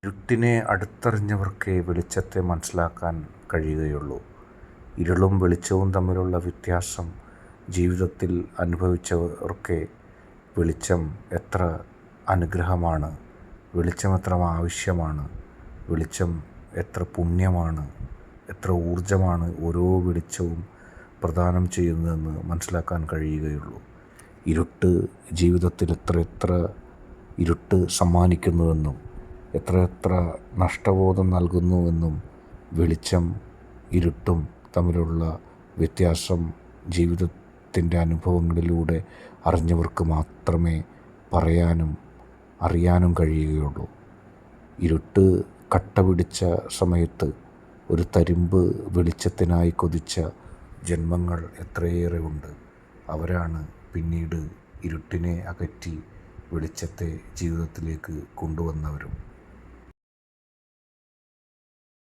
ഇരുട്ടിനെ അടുത്തറിഞ്ഞവർക്കേ വെളിച്ചത്തെ മനസ്സിലാക്കാൻ കഴിയുകയുള്ളൂ. ഇരുളും വെളിച്ചവും തമ്മിലുള്ള വ്യത്യാസം ജീവിതത്തിൽ അനുഭവിച്ചവർക്കേ വെളിച്ചം എത്ര അനുഗ്രഹമാണ്, വെളിച്ചം എത്ര ആവശ്യമാണ്, വെളിച്ചം എത്ര പുണ്യമാണ്, എത്ര ഊർജമാണ് ഓരോ വെളിച്ചവും പ്രദാനം ചെയ്യുന്നതെന്ന് മനസ്സിലാക്കാൻ കഴിയുകയുള്ളൂ. ഇരുട്ട് ജീവിതത്തിൽ എത്ര ഇരുട്ട് സമ്മാനിക്കുന്നുവെന്നും എത്ര നഷ്ടബോധം നൽകുന്നുവെന്നും വെളിച്ചം ഇരുട്ടും തമ്മിലുള്ള വ്യത്യാസം ജീവിതത്തിൻ്റെ അനുഭവങ്ങളിലൂടെ അറിഞ്ഞവർക്ക് മാത്രമേ പറയാനും അറിയാനും കഴിയുകയുള്ളൂ. ഇരുട്ട് കട്ട പിടിച്ച സമയത്ത് ഒരു തരിമ്പ് വെളിച്ചത്തിനായി കൊതിച്ച ജന്മങ്ങൾ എത്രയേറെ ഉണ്ട്. അവരാണ് പിന്നീട് ഇരുട്ടിനെ അകറ്റി വെളിച്ചത്തെ ജീവിതത്തിലേക്ക് കൊണ്ടുവന്നവരും.